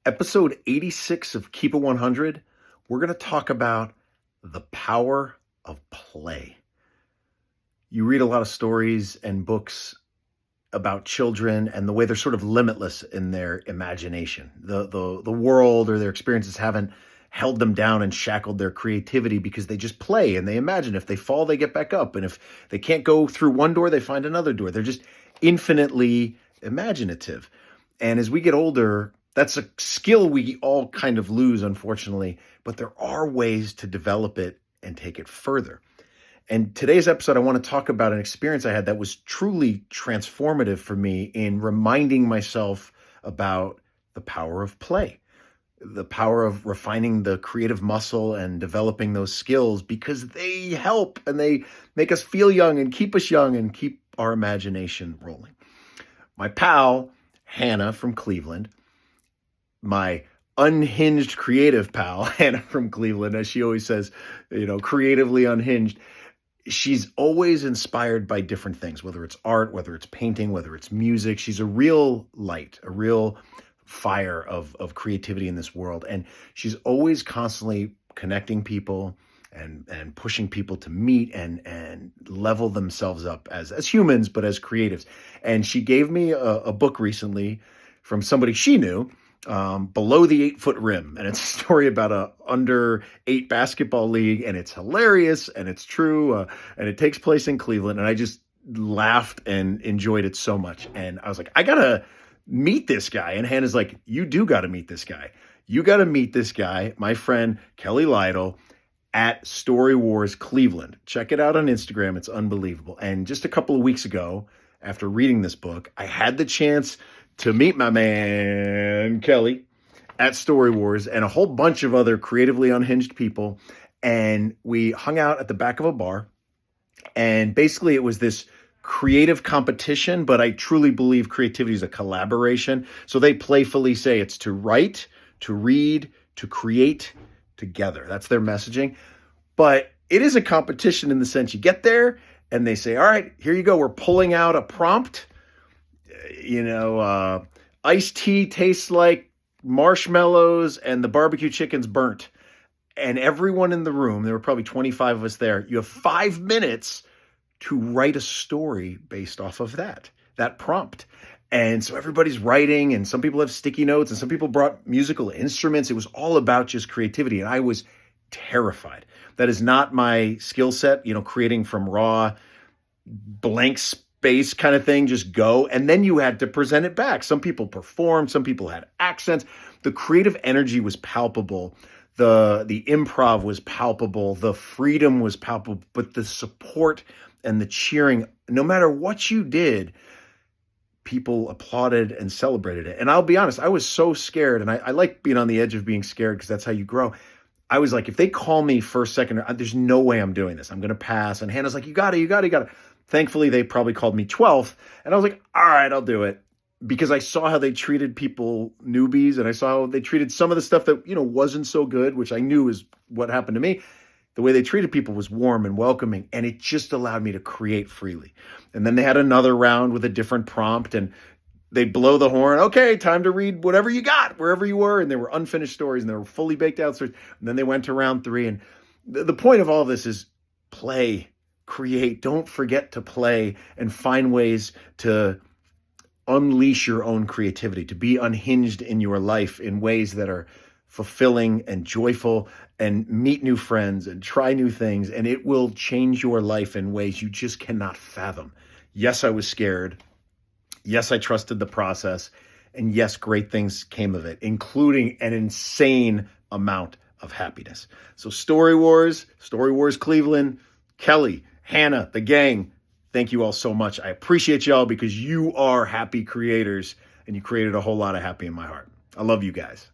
Episode 86 of Keep It 100, we're going to talk about the power of play. You read a lot of stories and books about children and the way they're sort of limitless in their imagination. The world or their experiences haven't held them down and shackled their creativity because they just play and they imagine. If they fall, they get back up. And if they can't go through one door, they find another door. They're just infinitely imaginative. And as we get older, that's a skill we all kind of lose, unfortunately, but there are ways to develop it and take it further. And today's episode, I want to talk about an experience I had that was truly transformative for me in reminding myself about the power of play, the power of refining the creative muscle and developing those skills, because they help and they make us feel young and keep us young and keep our imagination rolling. My pal, Hannah from Cleveland, my unhinged creative pal, Hannah from Cleveland, as she always says, creatively unhinged. She's always inspired by different things, whether it's art, whether it's painting, whether it's music. She's a real light, a real fire of creativity in this world. And she's always constantly connecting people and pushing people to meet and level themselves up as humans, but as creatives. And she gave me a book recently from somebody she knew, Below the 8-Foot Rim. And it's a story about a under 8 basketball league. And it's hilarious and it's true. And it takes place in Cleveland. And I just laughed and enjoyed it so much. And I was like, I got to meet this guy. And Hannah's like, you do got to meet this guy. You got to meet this guy, my friend, Kelly Lytle, at Story Wars Cleveland. Check it out on Instagram. It's unbelievable. And just a couple of weeks ago, after reading this book, I had the chance to meet my man, Kelly, at Story Wars and a whole bunch of other creatively unhinged people. And we hung out at the back of a bar. And basically it was this creative competition, but I truly believe creativity is a collaboration. So they playfully say it's to write, to read, to create together. That's their messaging. But it is a competition in the sense you get there and they say, all right, here you go. We're pulling out a prompt. Iced tea tastes like marshmallows and the barbecue chicken's burnt. And everyone in the room, there were probably 25 of us there, you have 5 minutes to write a story based off of that prompt. And so everybody's writing, and some people have sticky notes, and some people brought musical instruments. It was all about just creativity. And I was terrified. That is not my skill set, creating from raw blank space kind of thing, just go. And then you had to present it back. Some people performed, some people had accents. The creative energy was palpable. The improv was palpable. The freedom was palpable, but the support and the cheering, no matter what you did, people applauded and celebrated it. And I'll be honest, I was so scared, and I like being on the edge of being scared because that's how you grow. I was like, if they call me first, second, there's no way I'm doing this. I'm going to pass. And Hannah's like, you got it. Thankfully, they probably called me 12th. And I was like, all right, I'll do it. Because I saw how they treated people, newbies, and I saw how they treated some of the stuff that, wasn't so good, which I knew is what happened to me. The way they treated people was warm and welcoming, and it just allowed me to create freely. And then they had another round with a different prompt, and they'd blow the horn. Okay, time to read whatever you got, wherever you were. And there were unfinished stories, and there were fully baked out stories. And then they went to round 3. And the point of all of this is play, create. Don't forget to play and find ways to unleash your own creativity, to be unhinged in your life in ways that are fulfilling and joyful, and meet new friends and try new things. And it will change your life in ways you just cannot fathom. Yes, I was scared. Yes, I trusted the process. And yes, great things came of it, including an insane amount of happiness. So Story Wars Cleveland, Kelly, Hannah, the gang, thank you all so much. I appreciate y'all because you are happy creators and you created a whole lot of happy in my heart. I love you guys.